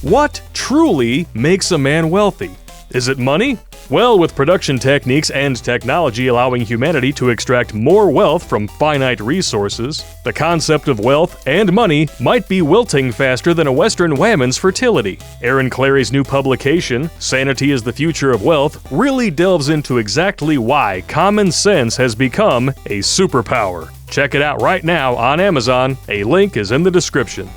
What truly makes a man wealthy? Is it money? Well, with production techniques and technology allowing humanity to extract more wealth from finite resources, the concept of wealth and money might be wilting faster than a Western woman's fertility. Aaron Clary's new publication, Sanity is the Future of Wealth, really delves into exactly why common sense has become a superpower. Check it out right now on Amazon. A link is in the description.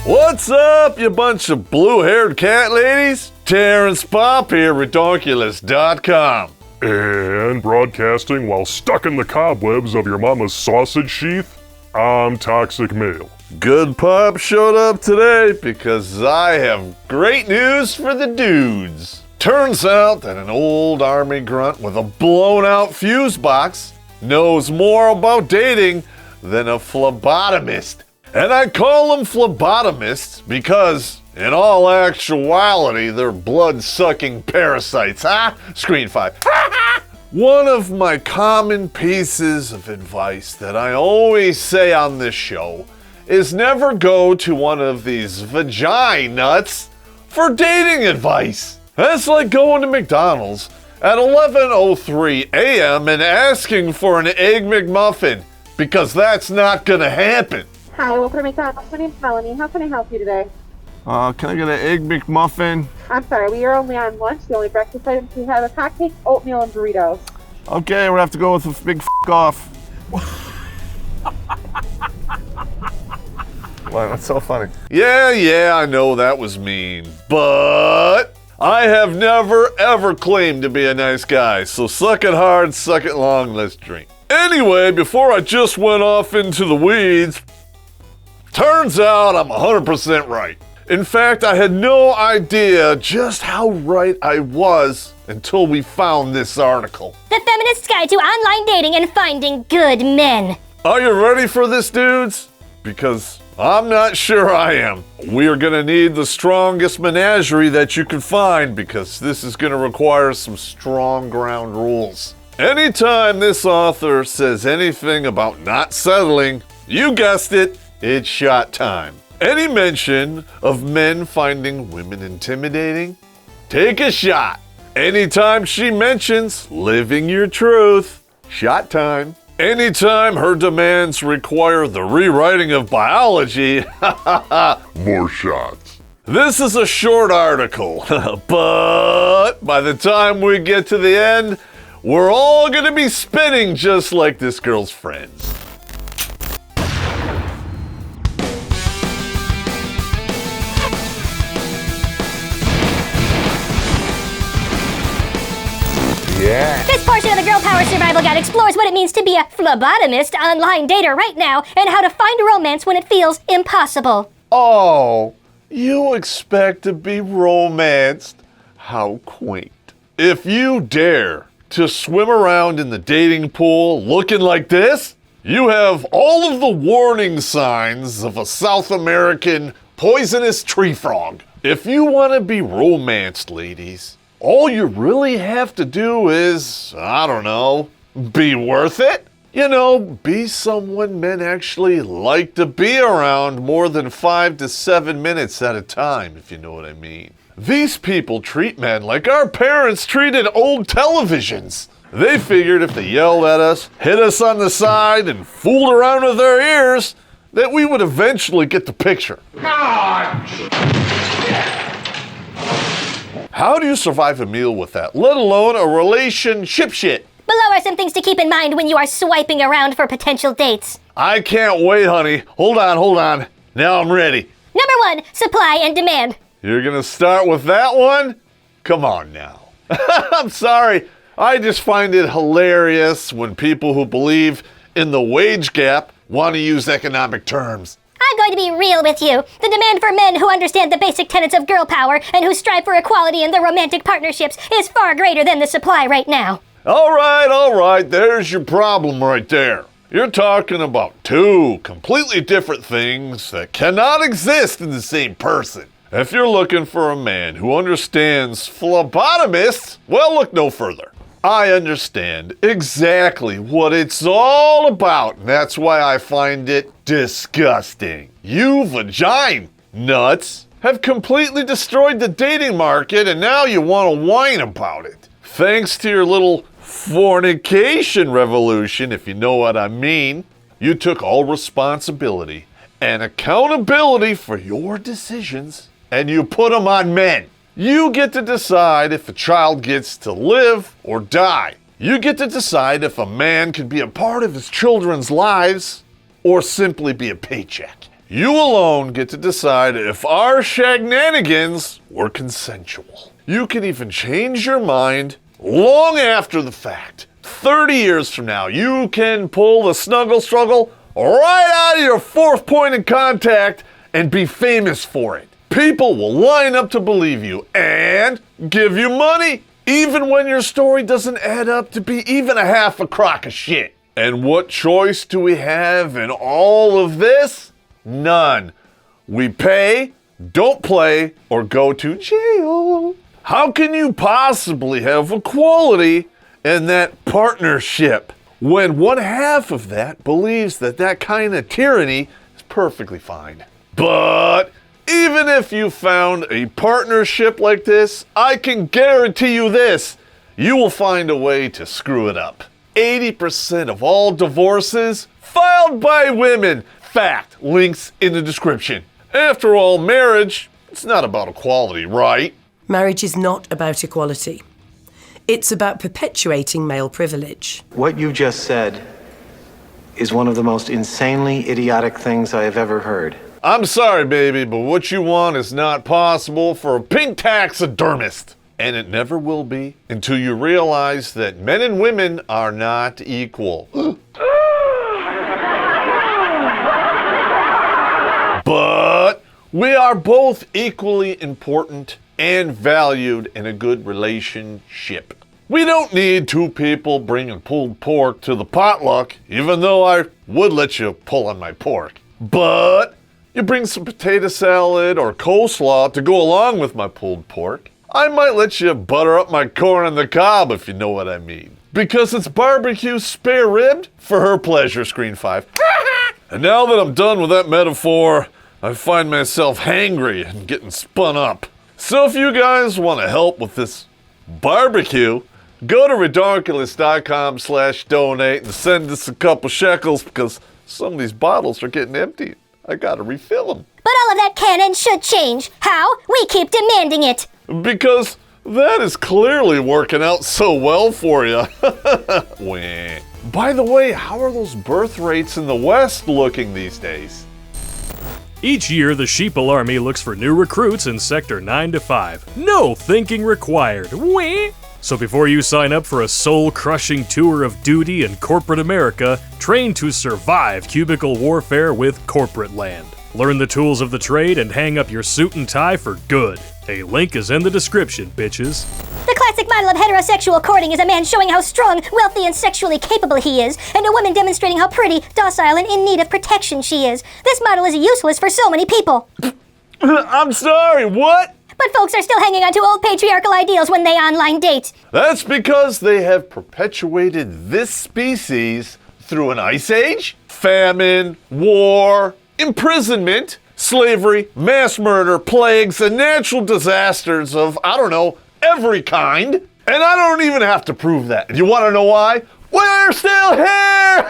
What's up, you bunch of blue-haired cat ladies? Terrence Popp here, Redonkulas.com. And broadcasting while stuck in the cobwebs of your mama's sausage sheath, I'm Toxic Male. Good Pop showed up today because I have great news for the dudes. Turns out that an old army grunt with a blown-out fuse box knows more about dating than a phlebotomist. And I call them phlebotomists because, in all actuality, they're blood-sucking parasites, huh? Screen 5. One of my common pieces of advice that I always say on this show is never go to one of these vagina nuts for dating advice. That's like going to McDonald's at 11:03 a.m. and asking for an Egg McMuffin, because that's not gonna happen. Hi, welcome to McDonald's. My name's Melanie. How can I help you today? Can I get an Egg McMuffin? I'm sorry, we are only on lunch. The only breakfast items we have is hotcakes, oatmeal, and burritos. Okay, we'll have to go with a big off. Wow, that's so funny. Yeah, I know that was mean, but I have never ever claimed to be a nice guy, so suck it hard, suck it long, let's drink. Anyway, before I just went off into the weeds, turns out I'm 100% right. In fact, I had no idea just how right I was until we found this article. The Feminist Guide to Online Dating and Finding Good Men. Are you ready for this, dudes? Because I'm not sure I am. We are gonna need the strongest menagerie that you can find, because this is gonna require some strong ground rules. Anytime this author says anything about not settling, you guessed it, it's shot time. Any mention of men finding women intimidating? Take a shot. Anytime she mentions living your truth, shot time. Anytime her demands require the rewriting of biology, More shots. This is a short article, but by the time we get to the end, we're all gonna be spinning just like this girl's friends. Yeah. This portion of the Girl Power Survival Guide explores what it means to be a phlebotomist online dater right now and how to find romance when it feels impossible. Oh, you expect to be romanced? How quaint. If you dare to swim around in the dating pool looking like this, you have all of the warning signs of a South American poisonous tree frog. If you want to be romanced, ladies, all you really have to do is, I don't know, be worth it. You know, be someone men actually like to be around more than 5 to 7 minutes at a time, if you know what I mean. These people treat men like our parents treated old televisions. They figured if they yelled at us, hit us on the side, and fooled around with their ears, that we would eventually get the picture. How do you survive a meal with that, let alone a relationship shit? Below are some things to keep in mind when you are swiping around for potential dates. I can't wait, honey. Hold on. Now I'm ready. Number 1, supply and demand. You're gonna start with that one? Come on now. I'm sorry. I just find it hilarious when people who believe in the wage gap want to use economic terms. I'm going to be real with you. The demand for men who understand the basic tenets of girl power and who strive for equality in their romantic partnerships is far greater than the supply right now. All right. There's your problem right there. You're talking about two completely different things that cannot exist in the same person. If you're looking for a man who understands phlebotomists, well, look no further. I understand exactly what it's all about, and that's why I find it disgusting. You vagina nuts have completely destroyed the dating market, and now you want to whine about it. Thanks to your little fornication revolution, if you know what I mean, you took all responsibility and accountability for your decisions, and you put them on men. You get to decide if a child gets to live or die. You get to decide if a man can be a part of his children's lives or simply be a paycheck. You alone get to decide if our shenanigans were consensual. You can even change your mind long after the fact. 30 years from now, you can pull the snuggle struggle right out of your fourth point of contact and be famous for it. People will line up to believe you and give you money, even when your story doesn't add up to be even a half a crock of shit. And what choice do we have in all of this? None. We pay, don't play, or go to jail. How can you possibly have equality in that partnership when one half of that believes that that kind of tyranny is perfectly fine? But even if you found a partnership like this, I can guarantee you this, you will find a way to screw it up. 80% of all divorces filed by women. Fact, links in the description. After all, marriage, it's not about equality, right? Marriage is not about equality. It's about perpetuating male privilege. What you just said is one of the most insanely idiotic things I have ever heard. I'm sorry, baby, but what you want is not possible for a pink taxidermist. And it never will be until you realize that men and women are not equal. But we are both equally important and valued in a good relationship. We don't need two people bringing pulled pork to the potluck, even though I would let you pull on my pork. But you bring some potato salad or coleslaw to go along with my pulled pork. I might let you butter up my corn on the cob, if you know what I mean. Because it's barbecue spare ribbed for her pleasure, Screen 5. And now that I'm done with that metaphor, I find myself hangry and getting spun up. So if you guys want to help with this barbecue, go to Redonkulas.com/donate and send us a couple shekels because some of these bottles are getting empty. I gotta refill them. But all of that can and should change. How? We keep demanding it. Because that is clearly working out so well for you. Wah. By the way, how are those birth rates in the West looking these days? Each year, the Sheeple Army looks for new recruits in Sector 9 to 5. No thinking required. Wah. So before you sign up for a soul-crushing tour of duty in corporate America, train to survive cubicle warfare with CorporateLand. Learn the tools of the trade and hang up your suit and tie for good. A link is in the description, bitches. The classic model of heterosexual courting is a man showing how strong, wealthy, and sexually capable he is, and a woman demonstrating how pretty, docile, and in need of protection she is. This model is useless for so many people. I'm sorry, what? But folks are still hanging on to old patriarchal ideals when they online date. That's because they have perpetuated this species through an ice age, famine, war, imprisonment, slavery, mass murder, plagues, and natural disasters of, I don't know, every kind. And I don't even have to prove that. You want to know why? We're still here!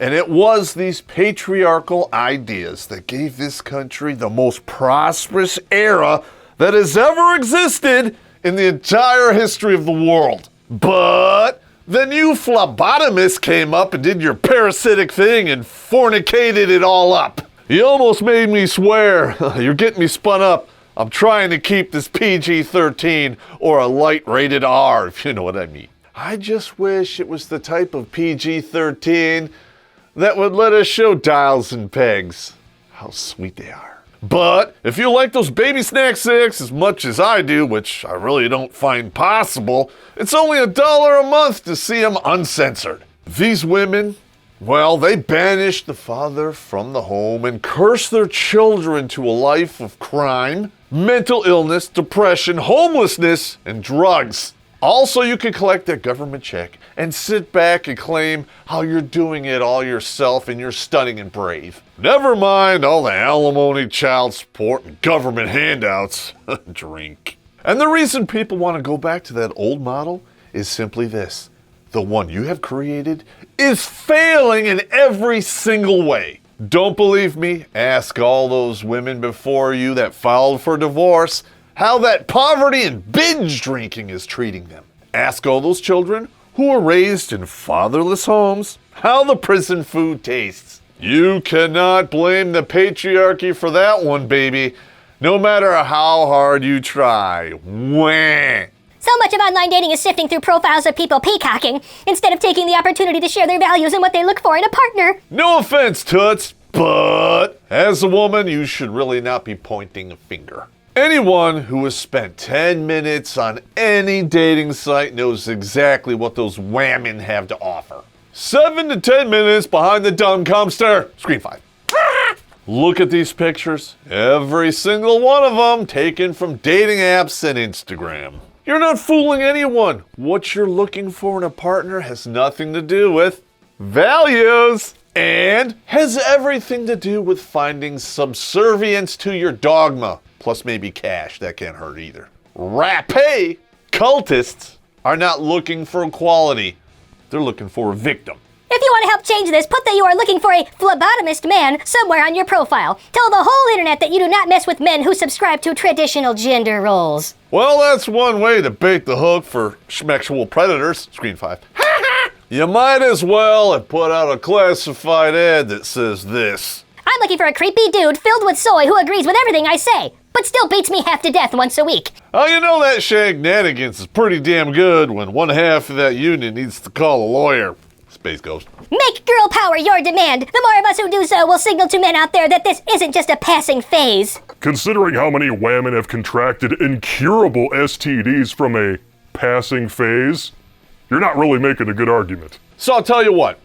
And it was these patriarchal ideas that gave this country the most prosperous era that has ever existed in the entire history of the world. But then you phlebotomists came up and did your parasitic thing and fornicated it all up. You almost made me swear. You're getting me spun up. I'm trying to keep this PG-13 or a light rated R, if you know what I mean. I just wish it was the type of PG-13 that would let us show dials and pegs. How sweet they are. But if you like those baby snack sticks as much as I do, which I really don't find possible, it's only $1 a month to see them uncensored. These women, well, they banished the father from the home and cursed their children to a life of crime, mental illness, depression, homelessness, and drugs. Also, you can collect that government check and sit back and claim how you're doing it all yourself and you're stunning and brave. Never mind all the alimony, child support, and government handouts. Drink. And the reason people want to go back to that old model is simply this. The one you have created is failing in every single way. Don't believe me? Ask all those women before you that filed for divorce how that poverty and binge drinking is treating them. Ask all those children who were raised in fatherless homes how the prison food tastes. You cannot blame the patriarchy for that one, baby, no matter how hard you try. Wah! So much of online dating is sifting through profiles of people peacocking, instead of taking the opportunity to share their values and what they look for in a partner. No offense, Toots, but as a woman, you should really not be pointing a finger. Anyone who has spent 10 minutes on any dating site knows exactly what those women have to offer. 7 to 10 minutes behind the dumb dumpster. Screen 5. Look at these pictures. Every single one of them taken from dating apps and Instagram. You're not fooling anyone. What you're looking for in a partner has nothing to do with values and has everything to do with finding subservience to your dogma. Plus maybe cash, that can't hurt either. Rapé cultists are not looking for equality. They're looking for a victim. If you want to help change this, put that you are looking for a phlebotomist man somewhere on your profile. Tell the whole internet that you do not mess with men who subscribe to traditional gender roles. Well, that's one way to bait the hook for schmexual predators. Screen 5. You might as well have put out a classified ad that says this. I'm looking for a creepy dude filled with soy who agrees with everything I say, but still beats me half to death once a week. Oh, you know that shenanigans is pretty damn good when one half of that union needs to call a lawyer. Space Ghost. Make girl power your demand. The more of us who do so will signal to men out there that this isn't just a passing phase. Considering how many women have contracted incurable STDs from a passing phase, you're not really making a good argument. So I'll tell you what.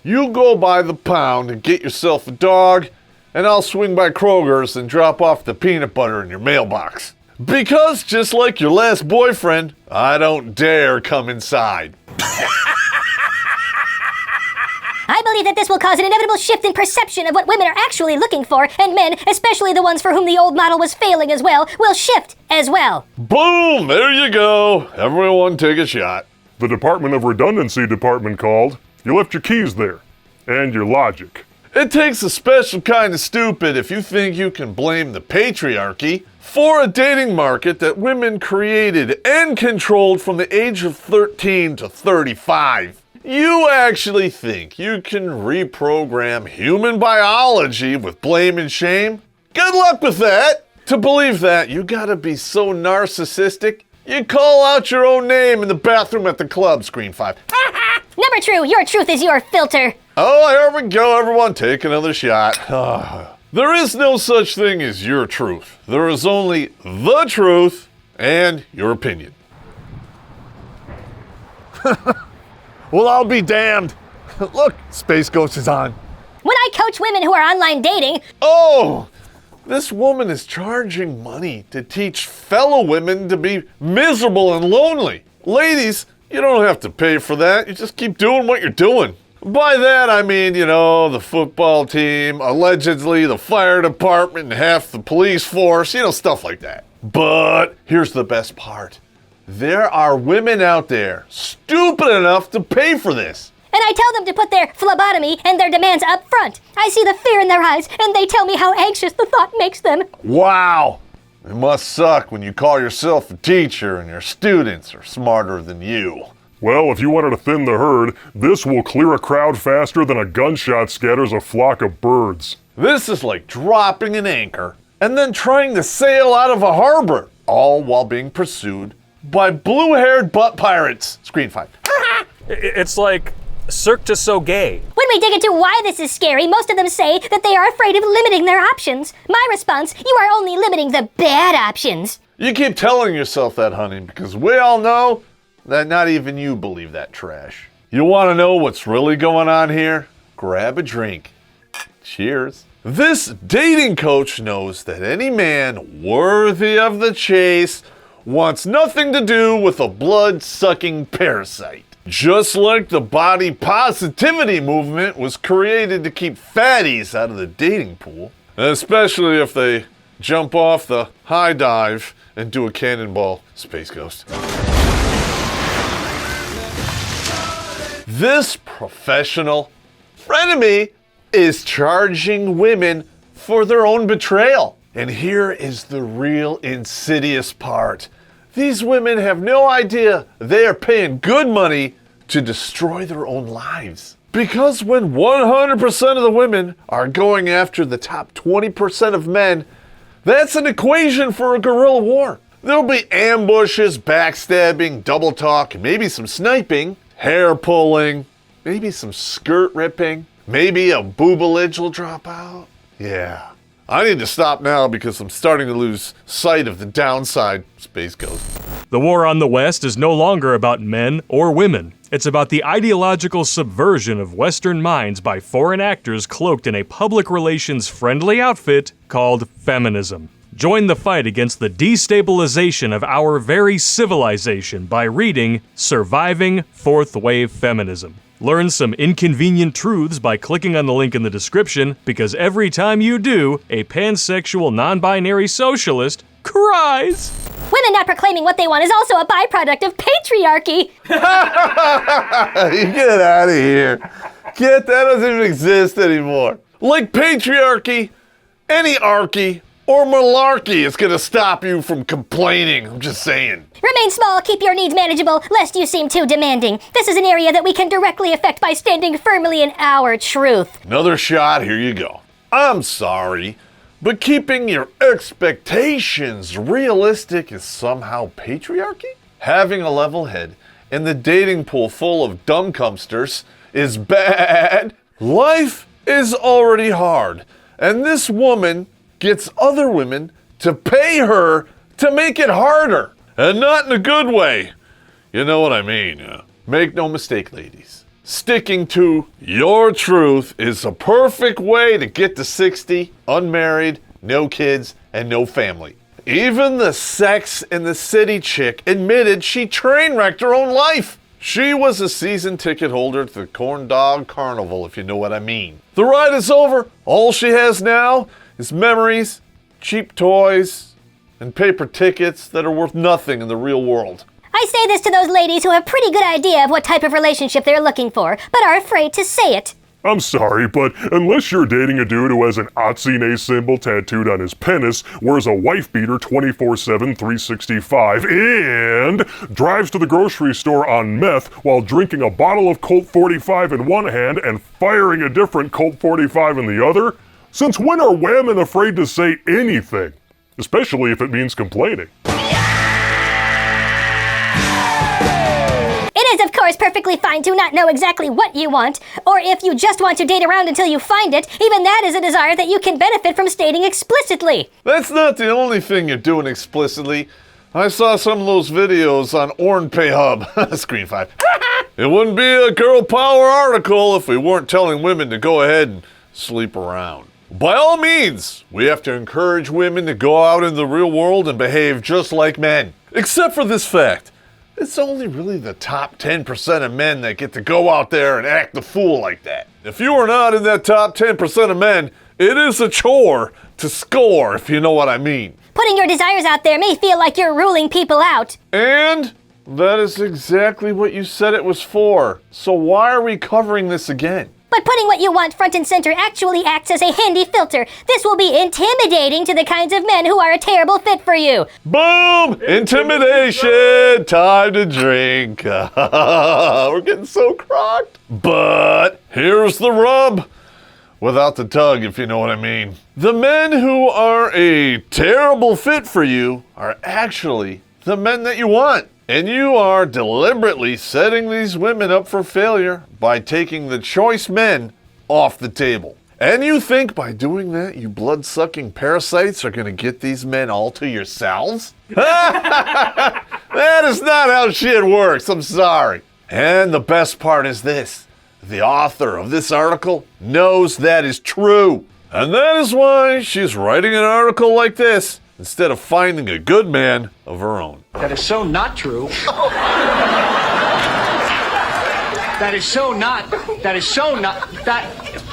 You go by the pound and get yourself a dog, and I'll swing by Kroger's and drop off the peanut butter in your mailbox. Because just like your last boyfriend, I don't dare come inside. I believe that this will cause an inevitable shift in perception of what women are actually looking for, and men, especially the ones for whom the old model was failing as well, will shift as well. Boom! There you go. Everyone take a shot. The Department of Redundancy department called. You left your keys there. And your logic. It takes a special kind of stupid if you think you can blame the patriarchy for a dating market that women created and controlled from the age of 13 to 35. You actually think you can reprogram human biology with blame and shame? Good luck with that! To believe that, you gotta be so narcissistic, you call out your own name in the bathroom at the club. Screen 5. Never true. Your truth is your filter. Oh, here we go, everyone. Take another shot. There is no such thing as your truth. There is only the truth and your opinion. Well, I'll be damned. Look, Space Ghost is on. When I coach women who are online dating... Oh, this woman is charging money to teach fellow women to be miserable and lonely. Ladies, you don't have to pay for that. You just keep doing what you're doing. By that, I mean, the football team, allegedly the fire department, and half the police force, stuff like that. But here's the best part. There are women out there stupid enough to pay for this. And I tell them to put their phlebotomy and their demands up front. I see the fear in their eyes, and they tell me how anxious the thought makes them. Wow. It must suck when you call yourself a teacher and your students are smarter than you. Well, if you wanted to thin the herd, this will clear a crowd faster than a gunshot scatters a flock of birds. This is like dropping an anchor and then trying to sail out of a harbor, all while being pursued by blue-haired butt pirates. Screen 5. It's like Cirque du Soleil. When we dig into why this is scary, most of them say that they are afraid of limiting their options. My response, you are only limiting the bad options. You keep telling yourself that, honey, because we all know that not even you believe that trash. You want to know what's really going on here? Grab a drink. Cheers. This dating coach knows that any man worthy of the chase wants nothing to do with a blood-sucking parasite. Just like the body positivity movement was created to keep fatties out of the dating pool, especially if they jump off the high dive and do a cannonball space ghost. This professional frenemy is charging women for their own betrayal. And here is the real insidious part. These women have no idea they are paying good money to destroy their own lives. Because when 100% of the women are going after the top 20% of men, that's an equation for a guerrilla war. There'll be ambushes, backstabbing, double talk, maybe some sniping, hair pulling, maybe some skirt ripping, maybe a boobage will drop out. Yeah. I need to stop now because I'm starting to lose sight of the downside. Space Ghost. The war on the West is no longer about men or women. It's about the ideological subversion of Western minds by foreign actors cloaked in a public relations friendly outfit called feminism. Join the fight against the destabilization of our very civilization by reading Surviving Fourth Wave Feminism. Learn some inconvenient truths by clicking on the link in the description, because every time you do, a pansexual non-binary socialist cries. Women not proclaiming what they want is also a byproduct of patriarchy. You get out of here. That doesn't even exist anymore. Like patriarchy, any archy, or malarkey is gonna stop you from complaining. I'm just saying. Remain small, keep your needs manageable, lest you seem too demanding. This is an area that we can directly affect by standing firmly in our truth. Another shot, here you go. I'm sorry, but keeping your expectations realistic is somehow patriarchy? Having a level head and the dating pool full of dumbcumsters is bad. Life is already hard, and this woman gets other women to pay her to make it harder. And not in a good way. You know what I mean. Make no mistake, ladies. Sticking to your truth is a perfect way to get to 60, unmarried, no kids, and no family. Even the Sex and the City chick admitted she train wrecked her own life. She was a season ticket holder to the Corn Dog Carnival, if you know what I mean. The ride is over. All she has now is memories, cheap toys, and paper tickets that are worth nothing in the real world. I say this to those ladies who have a pretty good idea of what type of relationship they're looking for, but are afraid to say it. I'm sorry, but unless you're dating a dude who has an Atsine symbol tattooed on his penis, wears a wife beater 24/7, 365, and drives to the grocery store on meth while drinking a bottle of Colt 45 in one hand and firing a different Colt 45 in the other, since when are women afraid to say anything? Especially if it means complaining. It is, of course, perfectly fine to not know exactly what you want, or if you just want to date around until you find it, even that is a desire that you can benefit from stating explicitly. That's not the only thing you're doing explicitly. I saw some of those videos on OranPay Hub. Screen 5. It wouldn't be a girl power article if we weren't telling women to go ahead and sleep around. By all means, we have to encourage women to go out in the real world and behave just like men. Except for this fact. It's only really the top 10% of men that get to go out there and act the fool like that. If you are not in that top 10% of men, it is a chore to score, if you know what I mean. Putting your desires out there may feel like you're ruling people out. And that is exactly what you said it was for. So why are we covering this again? But putting what you want front and center actually acts as a handy filter. This will be intimidating to the kinds of men who are a terrible fit for you. Boom! Intimidation! Time to drink. We're getting so crocked. But here's the rub. Without the tug, if you know what I mean. The men who are a terrible fit for you are actually the men that you want. And you are deliberately setting these women up for failure by taking the choice men off the table. And you think by doing that, you blood-sucking parasites are going to get these men all to yourselves? That is not how shit works, I'm sorry. And the best part is this. The author of this article knows that is true. And that is why she's writing an article like this instead of finding a good man of her own. That is so not true.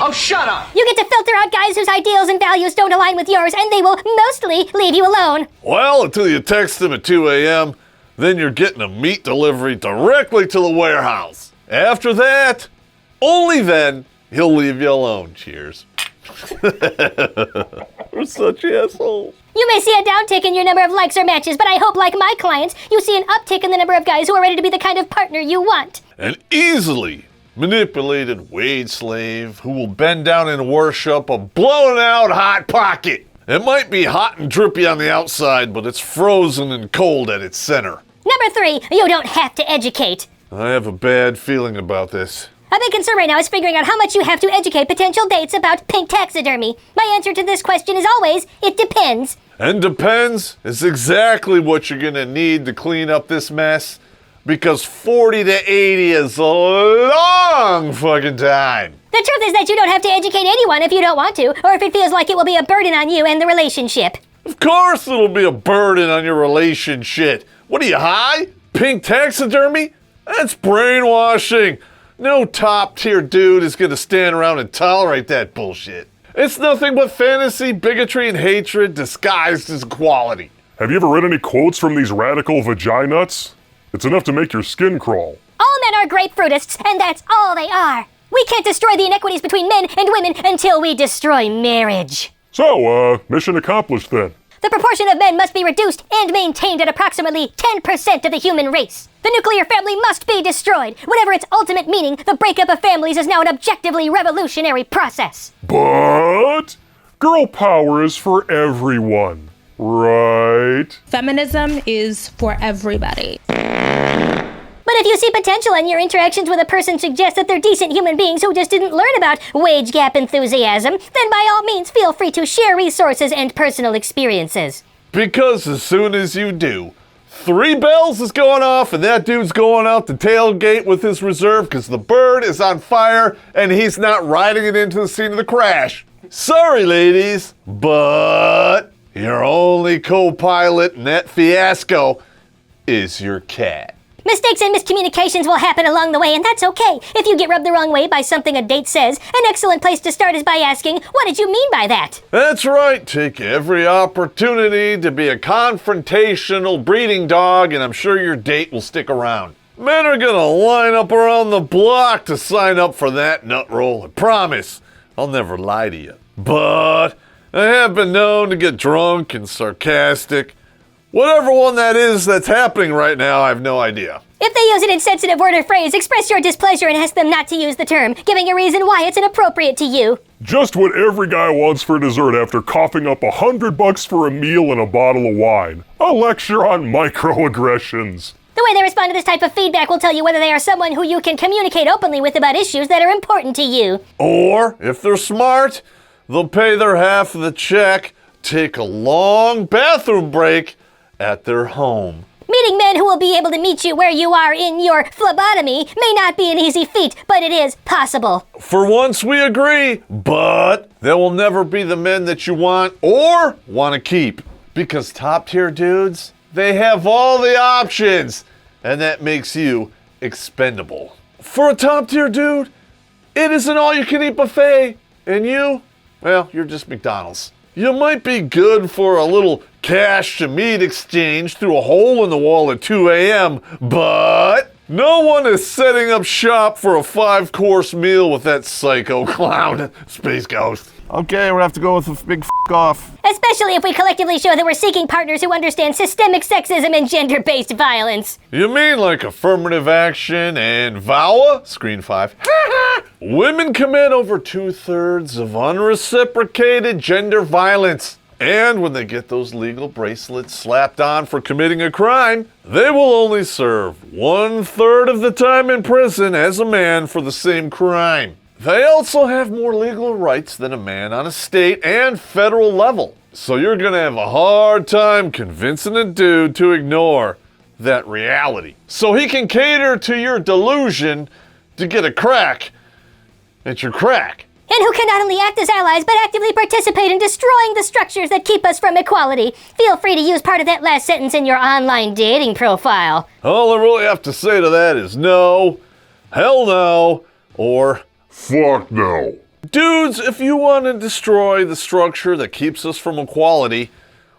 Oh, shut up! You get to filter out guys whose ideals and values don't align with yours, and they will mostly leave you alone. Well, until you text them at 2 a.m., then you're getting a meat delivery directly to the warehouse. After that, only then, he'll leave you alone. Cheers. We're such assholes. You may see a downtick in your number of likes or matches, but I hope, like my clients, you see an uptick in the number of guys who are ready to be the kind of partner you want. An easily manipulated wage slave who will bend down and worship a blown out hot pocket. It might be hot and drippy on the outside, but it's frozen and cold at its center. Number 3, you don't have to educate. I have a bad feeling about this. A big concern right now is figuring out how much you have to educate potential dates about pink taxidermy. My answer to this question is always, it depends. And depends is exactly what you're gonna need to clean up this mess, because 40 to 80 is a long fucking time. The truth is that you don't have to educate anyone if you don't want to, or if it feels like it will be a burden on you and the relationship. Of course it'll be a burden on your relationship. What are you, high? Pink taxidermy? That's brainwashing. No top-tier dude is gonna stand around and tolerate that bullshit. It's nothing but fantasy, bigotry, and hatred disguised as equality. Have you ever read any quotes from these radical vaginuts? It's enough to make your skin crawl. All men are grapefruitists, and that's all they are. We can't destroy the inequities between men and women until we destroy marriage. So, mission accomplished then. The proportion of men must be reduced and maintained at approximately 10% of the human race. The nuclear family must be destroyed. Whatever its ultimate meaning, the breakup of families is now an objectively revolutionary process. But girl power is for everyone, right? Feminism is for everybody. But if you see potential and your interactions with a person suggest that they're decent human beings who just didn't learn about wage gap enthusiasm, then by all means feel free to share resources and personal experiences. Because as soon as you do, 3 bells is going off and that dude's going out the tailgate with his reserve because the bird is on fire and he's not riding it into the scene of the crash. Sorry, ladies, but your only co-pilot in that fiasco is your cat. Mistakes and miscommunications will happen along the way, and that's okay. If you get rubbed the wrong way by something a date says, an excellent place to start is by asking, what did you mean by that? That's right. Take every opportunity to be a confrontational breeding dog, and I'm sure your date will stick around. Men are gonna line up around the block to sign up for that nut roll. I promise. I'll never lie to you. But I have been known to get drunk and sarcastic. Whatever one that is that's happening right now, I have no idea. If they use an insensitive word or phrase, express your displeasure and ask them not to use the term, giving a reason why it's inappropriate to you. Just what every guy wants for dessert after coughing up $100 for a meal and a bottle of wine. A lecture on microaggressions. The way they respond to this type of feedback will tell you whether they are someone who you can communicate openly with about issues that are important to you. Or, if they're smart, they'll pay their half of the check, take a long bathroom break at their home. Meeting men who will be able to meet you where you are in your phlebotomy may not be an easy feat, but it is possible. For once we agree, but they will never be the men that you want or want to keep. Because top-tier dudes, they have all the options, and that makes you expendable. For a top-tier dude, it is an all-you-can-eat buffet, and you, well, you're just McDonald's. You might be good for a little cash to meat exchange through a hole in the wall at 2 a.m., but no one is setting up shop for a 5-course meal with that psycho clown, Space Ghost. Okay, we're gonna have to go with a big off. Especially if we collectively show that we're seeking partners who understand systemic sexism and gender-based violence. You mean like affirmative action and VAWA? Screen 5. Women commit over 2/3 of unreciprocated gender violence. And when they get those legal bracelets slapped on for committing a crime, they will only serve 1/3 of the time in prison as a man for the same crime. They also have more legal rights than a man on a state and federal level. So you're gonna have a hard time convincing a dude to ignore that reality, so he can cater to your delusion to get a crack at your crack. and who can not only act as allies, but actively participate in destroying the structures that keep us from equality. Feel free to use part of that last sentence in your online dating profile. All I really have to say to that is no, hell no, or Fuck no. dudes, if you want to destroy the structure that keeps us from equality,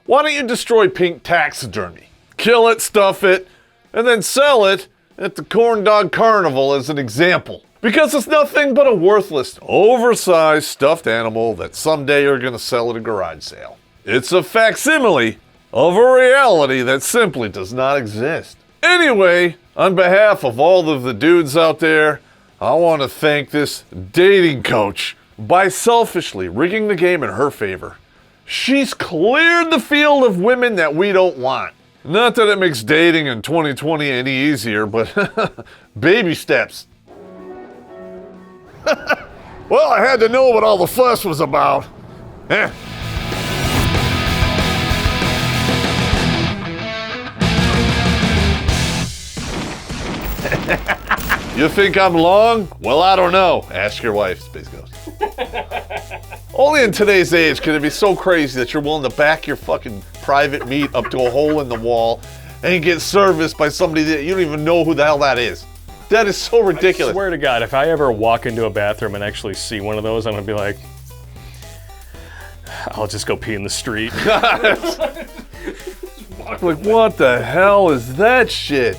why don't you destroy pink taxidermy? Kill it, stuff it, and then sell it at the Corn Dog Carnival as an example. Because it's nothing but a worthless, oversized stuffed animal that someday you're going to sell at a garage sale. It's a facsimile of a reality that simply does not exist. Anyway, on behalf of all of the dudes out there, I want to thank this dating coach by selfishly rigging the game in her favor. She's cleared the field of women that we don't want. Not that it makes dating in 2020 any easier, but baby steps. Well, I had to know what all the fuss was about. You think I'm long? Well, I don't know. Ask your wife, Space Ghost. Only in today's age can it be so crazy that you're willing to back your fucking private meat up to a hole in the wall and get serviced by somebody that you don't even know who the hell that is. That is so ridiculous. I swear to God, if I ever walk into a bathroom and actually see one of those, I'm gonna be like, I'll just go pee in the street. Like, what the hell is that shit?